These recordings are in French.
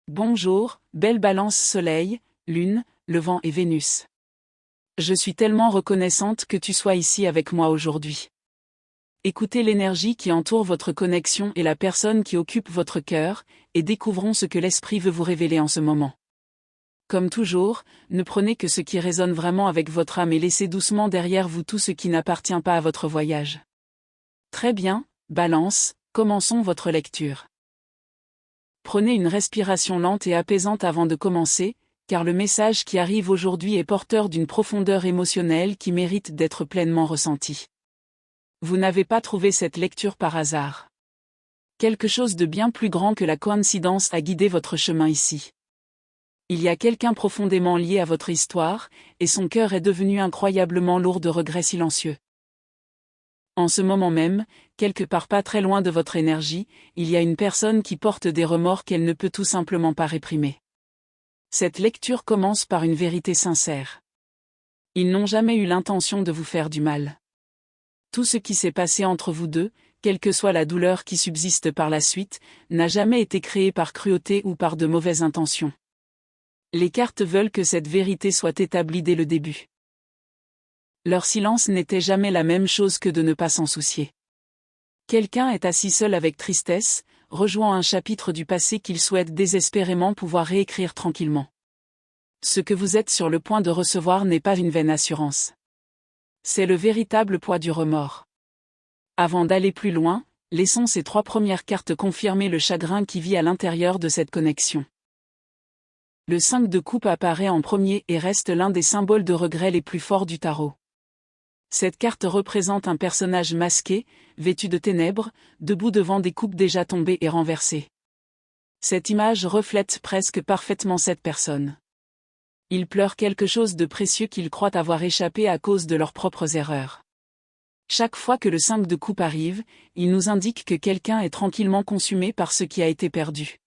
Bonjour, belle balance Soleil, Lune, le vent et Vénus. Je suis tellement reconnaissante que tu sois ici avec moi aujourd'hui. Écoutez l'énergie qui entoure votre connexion et la personne qui occupe votre cœur, et découvrons ce que l'esprit veut vous révéler en ce moment. Comme toujours, ne prenez que ce qui résonne vraiment avec votre âme et laissez doucement derrière vous tout ce qui n'appartient pas à votre voyage. Très bien, Balance, commençons votre lecture. Prenez une respiration lente et apaisante avant de commencer, car le message qui arrive aujourd'hui est porteur d'une profondeur émotionnelle qui mérite d'être pleinement ressentie. Vous n'avez pas trouvé cette lecture par hasard. Quelque chose de bien plus grand que la coïncidence a guidé votre chemin ici. Il y a quelqu'un profondément lié à votre histoire, et son cœur est devenu incroyablement lourd de regrets silencieux. En ce moment même, quelque part pas très loin de votre énergie, il y a une personne qui porte des remords qu'elle ne peut tout simplement pas réprimer. Cette lecture commence par une vérité sincère. Ils n'ont jamais eu l'intention de vous faire du mal. Tout ce qui s'est passé entre vous deux, quelle que soit la douleur qui subsiste par la suite, n'a jamais été créé par cruauté ou par de mauvaises intentions. Les cartes veulent que cette vérité soit établie dès le début. Leur silence n'était jamais la même chose que de ne pas s'en soucier. Quelqu'un est assis seul avec tristesse, rejouant un chapitre du passé qu'il souhaite désespérément pouvoir réécrire tranquillement. Ce que vous êtes sur le point de recevoir n'est pas une vaine assurance. C'est le véritable poids du remords. Avant d'aller plus loin, laissons ces 3 premières cartes confirmer le chagrin qui vit à l'intérieur de cette connexion. Le 5 de coupe apparaît en premier et reste l'un des symboles de regret les plus forts du tarot. Cette carte représente un personnage masqué, vêtu de ténèbres, debout devant des coupes déjà tombées et renversées. Cette image reflète presque parfaitement cette personne. Ils pleurent quelque chose de précieux qu'ils croient avoir échappé à cause de leurs propres erreurs. Chaque fois que le 5 de coupe arrive, il nous indique que quelqu'un est tranquillement consumé par ce qui a été perdu.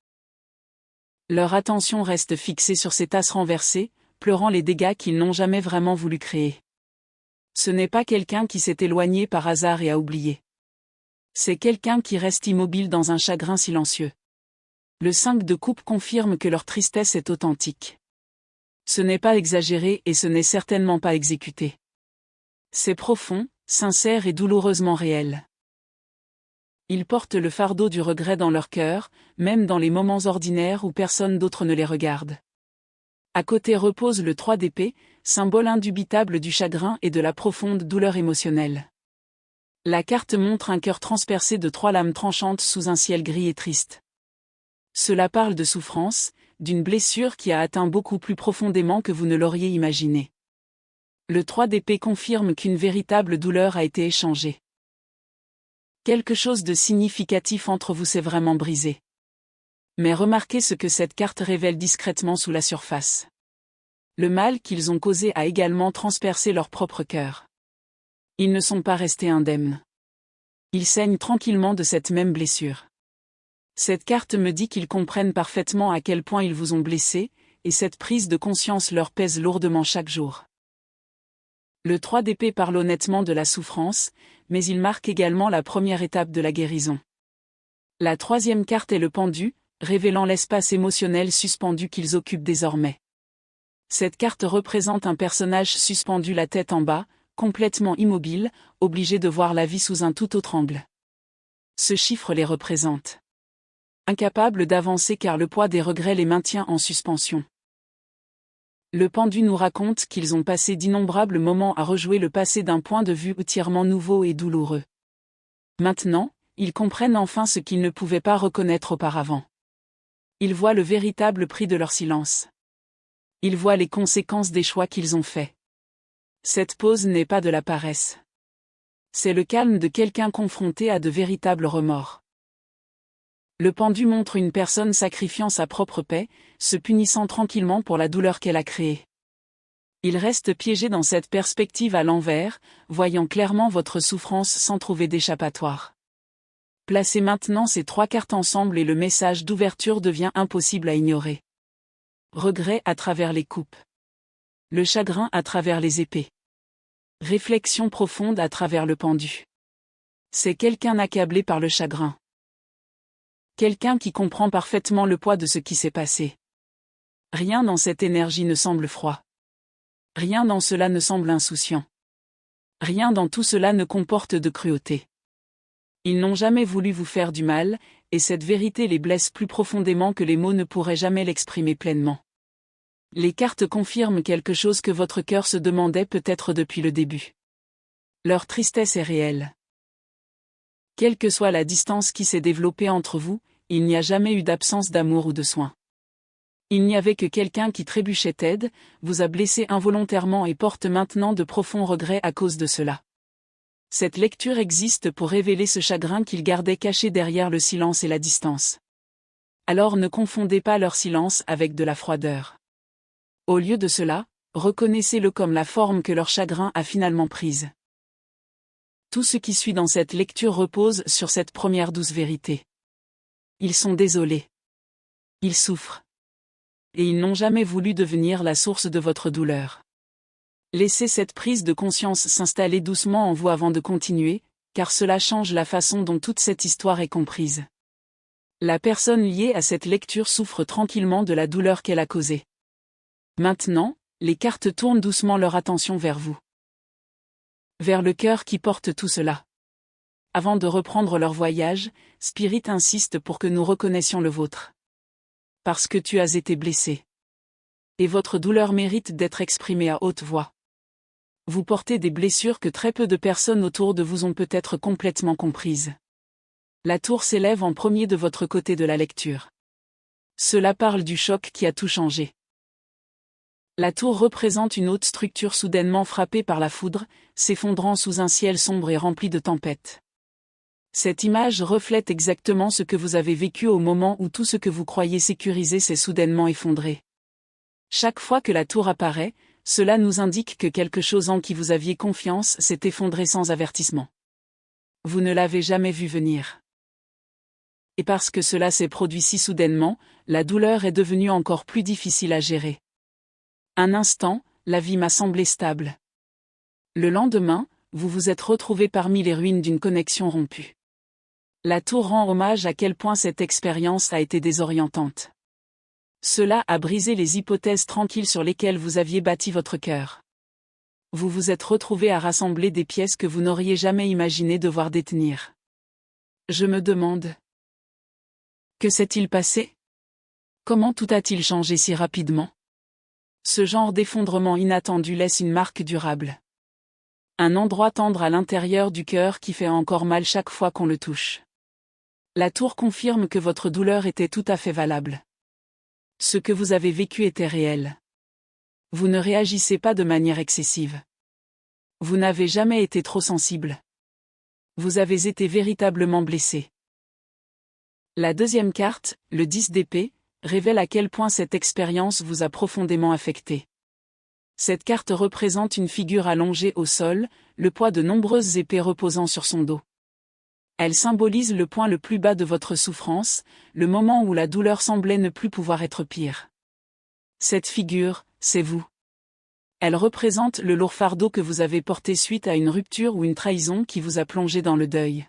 Leur attention reste fixée sur ces tasses renversées, pleurant les dégâts qu'ils n'ont jamais vraiment voulu créer. Ce n'est pas quelqu'un qui s'est éloigné par hasard et a oublié. C'est quelqu'un qui reste immobile dans un chagrin silencieux. Le 5 de coupe confirme que leur tristesse est authentique. Ce n'est pas exagéré et ce n'est certainement pas exécuté. C'est profond, sincère et douloureusement réel. Ils portent le fardeau du regret dans leur cœur, même dans les moments ordinaires où personne d'autre ne les regarde. À côté repose le 3 d'épée, symbole indubitable du chagrin et de la profonde douleur émotionnelle. La carte montre un cœur transpercé de 3 lames tranchantes sous un ciel gris et triste. Cela parle de souffrance, d'une blessure qui a atteint beaucoup plus profondément que vous ne l'auriez imaginé. Le 3 d'épée confirme qu'une véritable douleur a été échangée. Quelque chose de significatif entre vous s'est vraiment brisé. Mais remarquez ce que cette carte révèle discrètement sous la surface. Le mal qu'ils ont causé a également transpercé leur propre cœur. Ils ne sont pas restés indemnes. Ils saignent tranquillement de cette même blessure. Cette carte me dit qu'ils comprennent parfaitement à quel point ils vous ont blessé, et cette prise de conscience leur pèse lourdement chaque jour. Le 3 d'épée parle honnêtement de la souffrance, mais il marque également la première étape de la guérison. La 3e carte est le pendu, révélant l'espace émotionnel suspendu qu'ils occupent désormais. Cette carte représente un personnage suspendu la tête en bas, complètement immobile, obligé de voir la vie sous un tout autre angle. Ce chiffre les représente. Incapables d'avancer car le poids des regrets les maintient en suspension. Le pendu nous raconte qu'ils ont passé d'innombrables moments à rejouer le passé d'un point de vue entièrement nouveau et douloureux. Maintenant, ils comprennent enfin ce qu'ils ne pouvaient pas reconnaître auparavant. Ils voient le véritable prix de leur silence. Ils voient les conséquences des choix qu'ils ont faits. Cette pause n'est pas de la paresse. C'est le calme de quelqu'un confronté à de véritables remords. Le pendu montre une personne sacrifiant sa propre paix, se punissant tranquillement pour la douleur qu'elle a créée. Il reste piégé dans cette perspective à l'envers, voyant clairement votre souffrance sans trouver d'échappatoire. Placez maintenant ces 3 cartes ensemble et le message d'ouverture devient impossible à ignorer. Regret à travers les coupes. Le chagrin à travers les épées. Réflexion profonde à travers le pendu. C'est quelqu'un accablé par le chagrin. Quelqu'un qui comprend parfaitement le poids de ce qui s'est passé. Rien dans cette énergie ne semble froid. Rien dans cela ne semble insouciant. Rien dans tout cela ne comporte de cruauté. Ils n'ont jamais voulu vous faire du mal, et cette vérité les blesse plus profondément que les mots ne pourraient jamais l'exprimer pleinement. Les cartes confirment quelque chose que votre cœur se demandait peut-être depuis le début. Leur tristesse est réelle. Quelle que soit la distance qui s'est développée entre vous, il n'y a jamais eu d'absence d'amour ou de soin. Il n'y avait que quelqu'un qui trébuchait Ted, vous a blessé involontairement et porte maintenant de profonds regrets à cause de cela. Cette lecture existe pour révéler ce chagrin qu'il gardait caché derrière le silence et la distance. Alors ne confondez pas leur silence avec de la froideur. Au lieu de cela, reconnaissez-le comme la forme que leur chagrin a finalement prise. Tout ce qui suit dans cette lecture repose sur cette première douce vérité. Ils sont désolés. Ils souffrent. Et ils n'ont jamais voulu devenir la source de votre douleur. Laissez cette prise de conscience s'installer doucement en vous avant de continuer, car cela change la façon dont toute cette histoire est comprise. La personne liée à cette lecture souffre tranquillement de la douleur qu'elle a causée. Maintenant, les cartes tournent doucement leur attention vers vous. Vers le cœur qui porte tout cela. Avant de reprendre leur voyage, Spirit insiste pour que nous reconnaissions le vôtre. Parce que tu as été blessé. Et votre douleur mérite d'être exprimée à haute voix. Vous portez des blessures que très peu de personnes autour de vous ont peut-être complètement comprises. La tour s'élève en premier de votre côté de la lecture. Cela parle du choc qui a tout changé. La tour représente une haute structure soudainement frappée par la foudre, s'effondrant sous un ciel sombre et rempli de tempêtes. Cette image reflète exactement ce que vous avez vécu au moment où tout ce que vous croyez sécurisé s'est soudainement effondré. Chaque fois que la tour apparaît, cela nous indique que quelque chose en qui vous aviez confiance s'est effondré sans avertissement. Vous ne l'avez jamais vu venir. Et parce que cela s'est produit si soudainement, la douleur est devenue encore plus difficile à gérer. Un instant, la vie m'a semblé stable. Le lendemain, vous vous êtes retrouvé parmi les ruines d'une connexion rompue. La tour rend hommage à quel point cette expérience a été désorientante. Cela a brisé les hypothèses tranquilles sur lesquelles vous aviez bâti votre cœur. Vous vous êtes retrouvé à rassembler des pièces que vous n'auriez jamais imaginé devoir détenir. Je me demande. Que s'est-il passé? Comment tout a-t-il changé si rapidement? Ce genre d'effondrement inattendu laisse une marque durable. Un endroit tendre à l'intérieur du cœur qui fait encore mal chaque fois qu'on le touche. La tour confirme que votre douleur était tout à fait valable. Ce que vous avez vécu était réel. Vous ne réagissez pas de manière excessive. Vous n'avez jamais été trop sensible. Vous avez été véritablement blessé. La deuxième carte, le 10 d'épée, révèle à quel point cette expérience vous a profondément affecté. Cette carte représente une figure allongée au sol, le poids de nombreuses épées reposant sur son dos. Elle symbolise le point le plus bas de votre souffrance, le moment où la douleur semblait ne plus pouvoir être pire. Cette figure, c'est vous. Elle représente le lourd fardeau que vous avez porté suite à une rupture ou une trahison qui vous a plongé dans le deuil.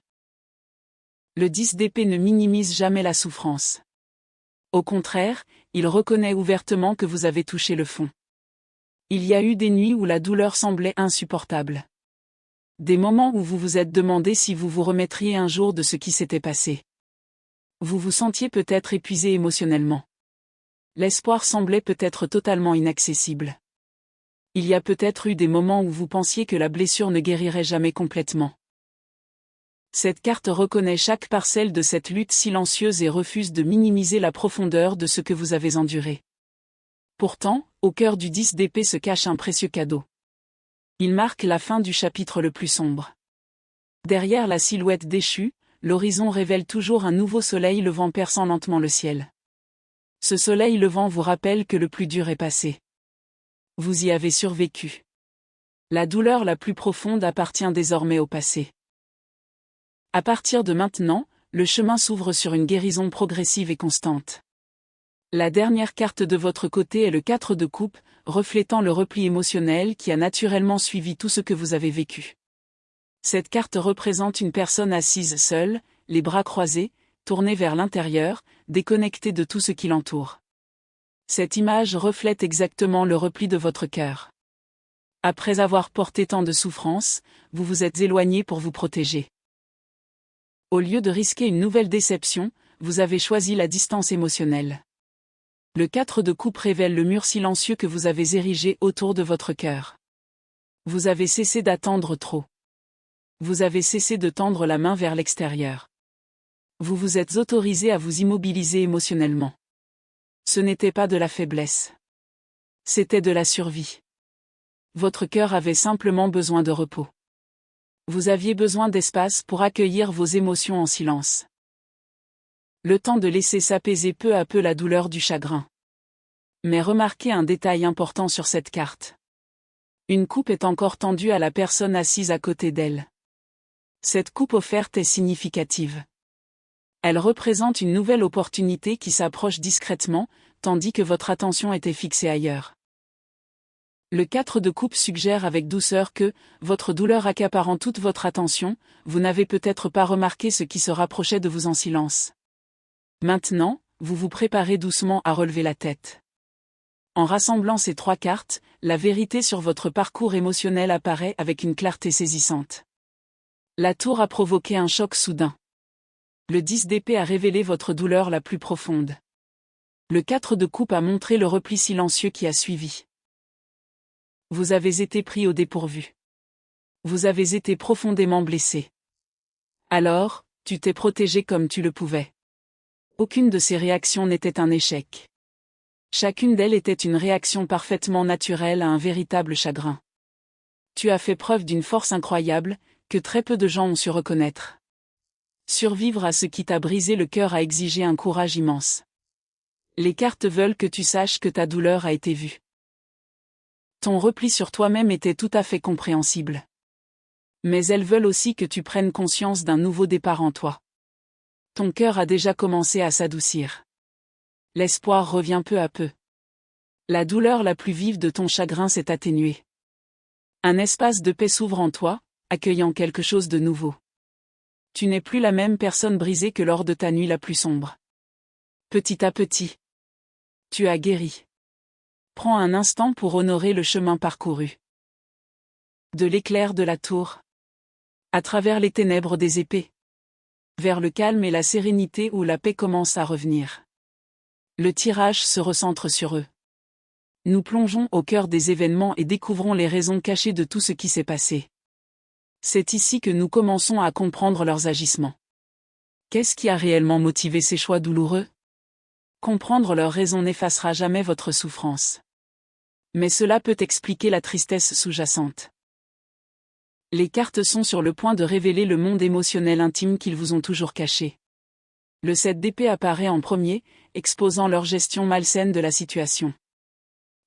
Le 10 d'épée ne minimise jamais la souffrance. Au contraire, il reconnaît ouvertement que vous avez touché le fond. Il y a eu des nuits où la douleur semblait insupportable. Des moments où vous vous êtes demandé si vous vous remettriez un jour de ce qui s'était passé. Vous vous sentiez peut-être épuisé émotionnellement. L'espoir semblait peut-être totalement inaccessible. Il y a peut-être eu des moments où vous pensiez que la blessure ne guérirait jamais complètement. Cette carte reconnaît chaque parcelle de cette lutte silencieuse et refuse de minimiser la profondeur de ce que vous avez enduré. Pourtant, au cœur du 10 d'épée se cache un précieux cadeau. Il marque la fin du chapitre le plus sombre. Derrière la silhouette déchue, l'horizon révèle toujours un nouveau soleil levant perçant lentement le ciel. Ce soleil levant vous rappelle que le plus dur est passé. Vous y avez survécu. La douleur la plus profonde appartient désormais au passé. À partir de maintenant, le chemin s'ouvre sur une guérison progressive et constante. La dernière carte de votre côté est le 4 de coupe, reflétant le repli émotionnel qui a naturellement suivi tout ce que vous avez vécu. Cette carte représente une personne assise seule, les bras croisés, tourné vers l'intérieur, déconnecté de tout ce qui l'entoure. Cette image reflète exactement le repli de votre cœur. Après avoir porté tant de souffrances, vous vous êtes éloigné pour vous protéger. Au lieu de risquer une nouvelle déception, vous avez choisi la distance émotionnelle. Le 4 de coupe révèle le mur silencieux que vous avez érigé autour de votre cœur. Vous avez cessé d'attendre trop. Vous avez cessé de tendre la main vers l'extérieur. Vous vous êtes autorisé à vous immobiliser émotionnellement. Ce n'était pas de la faiblesse. C'était de la survie. Votre cœur avait simplement besoin de repos. Vous aviez besoin d'espace pour accueillir vos émotions en silence. Le temps de laisser s'apaiser peu à peu la douleur du chagrin. Mais remarquez un détail important sur cette carte. Une coupe est encore tendue à la personne assise à côté d'elle. Cette coupe offerte est significative. Elle représente une nouvelle opportunité qui s'approche discrètement, tandis que votre attention était fixée ailleurs. Le 4 de coupe suggère avec douceur que, votre douleur accaparant toute votre attention, vous n'avez peut-être pas remarqué ce qui se rapprochait de vous en silence. Maintenant, vous vous préparez doucement à relever la tête. En rassemblant ces 3 cartes, la vérité sur votre parcours émotionnel apparaît avec une clarté saisissante. La tour a provoqué un choc soudain. Le 10 d'épée a révélé votre douleur la plus profonde. Le 4 de coupe a montré le repli silencieux qui a suivi. Vous avez été pris au dépourvu. Vous avez été profondément blessé. Alors, tu t'es protégé comme tu le pouvais. Aucune de ces réactions n'était un échec. Chacune d'elles était une réaction parfaitement naturelle à un véritable chagrin. Tu as fait preuve d'une force incroyable, que très peu de gens ont su reconnaître. Survivre à ce qui t'a brisé le cœur a exigé un courage immense. Les cartes veulent que tu saches que ta douleur a été vue. Ton repli sur toi-même était tout à fait compréhensible. Mais elles veulent aussi que tu prennes conscience d'un nouveau départ en toi. Ton cœur a déjà commencé à s'adoucir. L'espoir revient peu à peu. La douleur la plus vive de ton chagrin s'est atténuée. Un espace de paix s'ouvre en toi, accueillant quelque chose de nouveau. Tu n'es plus la même personne brisée que lors de ta nuit la plus sombre. Petit à petit, tu as guéri. Prends un instant pour honorer le chemin parcouru. De l'éclair de la tour. À travers les ténèbres des épées. Vers le calme et la sérénité où la paix commence à revenir. Le tirage se recentre sur eux. Nous plongeons au cœur des événements et découvrons les raisons cachées de tout ce qui s'est passé. C'est ici que nous commençons à comprendre leurs agissements. Qu'est-ce qui a réellement motivé ces choix douloureux? Comprendre leurs raisons n'effacera jamais votre souffrance. Mais cela peut expliquer la tristesse sous-jacente. Les cartes sont sur le point de révéler le monde émotionnel intime qu'ils vous ont toujours caché. Le 7 d'épée apparaît en premier, exposant leur gestion malsaine de la situation.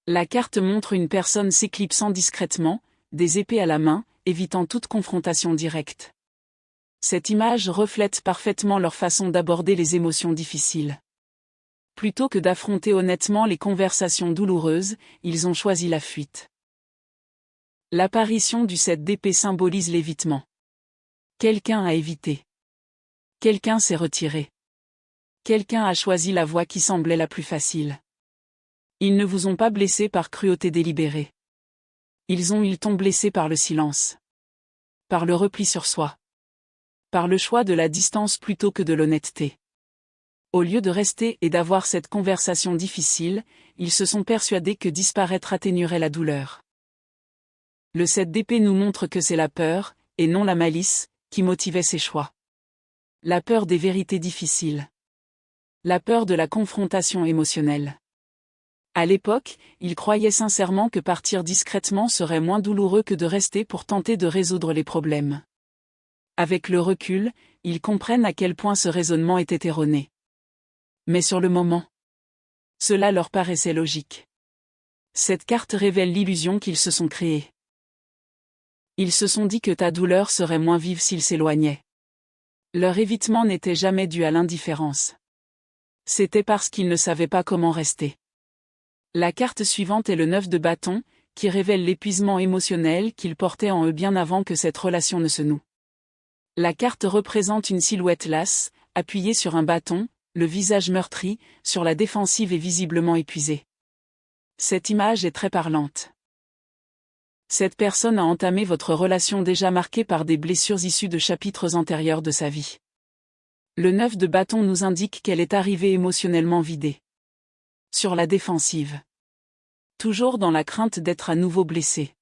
La carte montre une personne s'éclipsant discrètement, des épées à la main, évitant toute confrontation directe. Cette image reflète parfaitement leur façon d'aborder les émotions difficiles. Plutôt que d'affronter honnêtement les conversations douloureuses, ils ont choisi la fuite. L'apparition du 7 d'épée symbolise l'évitement. Quelqu'un a évité. Quelqu'un s'est retiré. Quelqu'un a choisi la voie qui semblait la plus facile. Ils ne vous ont pas blessé par cruauté délibérée. Ils t'ont blessé par le silence. Par le repli sur soi. Par le choix de la distance plutôt que de l'honnêteté. Au lieu de rester et d'avoir cette conversation difficile, ils se sont persuadés que disparaître atténuerait la douleur. Le 7 d'épée nous montre que c'est la peur, et non la malice, qui motivait ces choix. La peur des vérités difficiles. La peur de la confrontation émotionnelle. À l'époque, ils croyaient sincèrement que partir discrètement serait moins douloureux que de rester pour tenter de résoudre les problèmes. Avec le recul, ils comprennent à quel point ce raisonnement était erroné. Mais sur le moment, cela leur paraissait logique. Cette carte révèle l'illusion qu'ils se sont créée. Ils se sont dit que ta douleur serait moins vive s'ils s'éloignaient. Leur évitement n'était jamais dû à l'indifférence. C'était parce qu'ils ne savaient pas comment rester. La carte suivante est le 9 de bâton, qui révèle l'épuisement émotionnel qu'ils portaient en eux bien avant que cette relation ne se noue. La carte représente une silhouette lasse, appuyé sur un bâton, le visage meurtri, sur la défensive et visiblement épuisé. Cette image est très parlante. Cette personne a entamé votre relation déjà marquée par des blessures issues de chapitres antérieurs de sa vie. Le 9 de bâton nous indique qu'elle est arrivée émotionnellement vidée. Sur la défensive. Toujours dans la crainte d'être à nouveau blessée.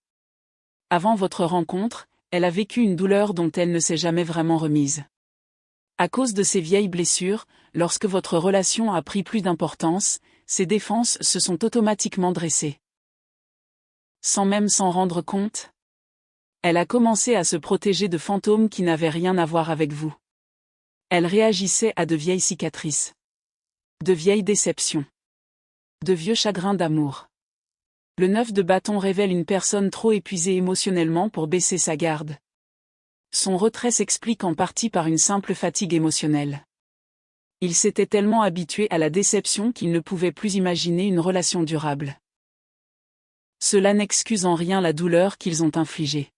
Avant votre rencontre, elle a vécu une douleur dont elle ne s'est jamais vraiment remise. À cause de ces vieilles blessures, lorsque votre relation a pris plus d'importance, ses défenses se sont automatiquement dressées. Sans même s'en rendre compte, elle a commencé à se protéger de fantômes qui n'avaient rien à voir avec vous. Elle réagissait à de vieilles cicatrices, de vieilles déceptions, de vieux chagrins d'amour. Le 9 de bâton révèle une personne trop épuisée émotionnellement pour baisser sa garde. Son retrait s'explique en partie par une simple fatigue émotionnelle. Il s'était tellement habitué à la déception qu'il ne pouvait plus imaginer une relation durable. Cela n'excuse en rien la douleur qu'ils ont infligée.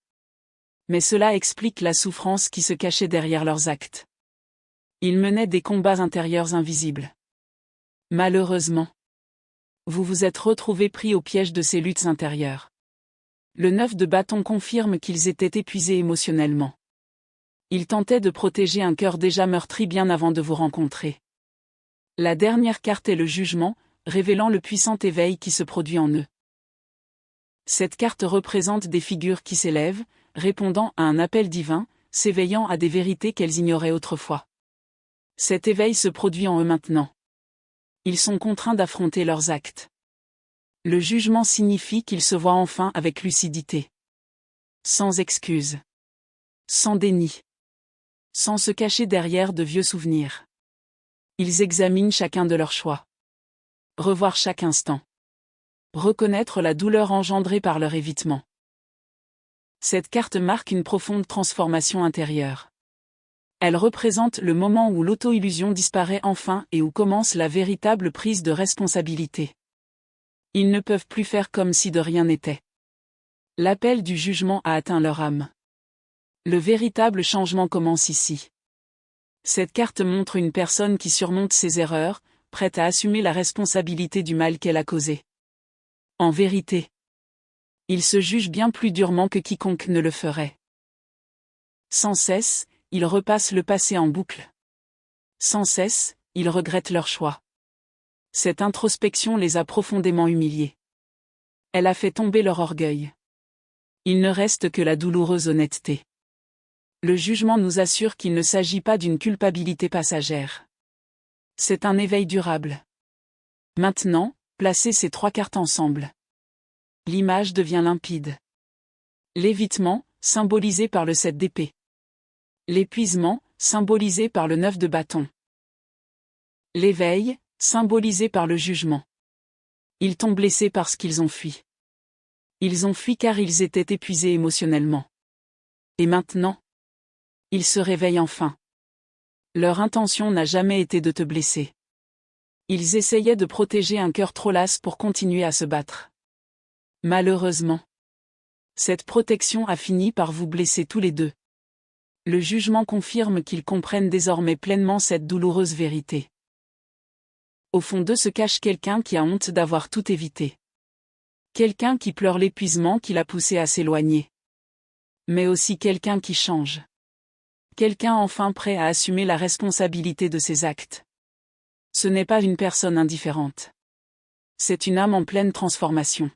Mais cela explique la souffrance qui se cachait derrière leurs actes. Ils menaient des combats intérieurs invisibles. Malheureusement, vous vous êtes retrouvés pris au piège de ces luttes intérieures. Le 9 de bâton confirme qu'ils étaient épuisés émotionnellement. Ils tentaient de protéger un cœur déjà meurtri bien avant de vous rencontrer. La dernière carte est le jugement, révélant le puissant éveil qui se produit en eux. Cette carte représente des figures qui s'élèvent, répondant à un appel divin, s'éveillant à des vérités qu'elles ignoraient autrefois. Cet éveil se produit en eux maintenant. Ils sont contraints d'affronter leurs actes. Le jugement signifie qu'ils se voient enfin avec lucidité. Sans excuse. Sans déni. Sans se cacher derrière de vieux souvenirs. Ils examinent chacun de leurs choix. Revoir chaque instant. Reconnaître la douleur engendrée par leur évitement. Cette carte marque une profonde transformation intérieure. Elle représente le moment où l'auto-illusion disparaît enfin et où commence la véritable prise de responsabilité. Ils ne peuvent plus faire comme si de rien n'était. L'appel du jugement a atteint leur âme. Le véritable changement commence ici. Cette carte montre une personne qui surmonte ses erreurs, prête à assumer la responsabilité du mal qu'elle a causé. En vérité, il se juge bien plus durement que quiconque ne le ferait. Sans cesse, ils repassent le passé en boucle. Sans cesse, ils regrettent leur choix. Cette introspection les a profondément humiliés. Elle a fait tomber leur orgueil. Il ne reste que la douloureuse honnêteté. Le jugement nous assure qu'il ne s'agit pas d'une culpabilité passagère. C'est un éveil durable. Maintenant, placez ces trois cartes ensemble. L'image devient limpide. L'évitement, symbolisé par le 7 d'épée. L'épuisement, symbolisé par le 9 de bâton. L'éveil, symbolisé par le jugement. Ils t'ont blessé parce qu'ils ont fui. Ils ont fui car ils étaient épuisés émotionnellement. Et maintenant, ils se réveillent enfin. Leur intention n'a jamais été de te blesser. Ils essayaient de protéger un cœur trop las pour continuer à se battre. Malheureusement, cette protection a fini par vous blesser tous les deux. Le jugement confirme qu'ils comprennent désormais pleinement cette douloureuse vérité. Au fond d'eux se cache quelqu'un qui a honte d'avoir tout évité. Quelqu'un qui pleure l'épuisement qui l'a poussé à s'éloigner. Mais aussi quelqu'un qui change. Quelqu'un enfin prêt à assumer la responsabilité de ses actes. Ce n'est pas une personne indifférente. C'est une âme en pleine transformation.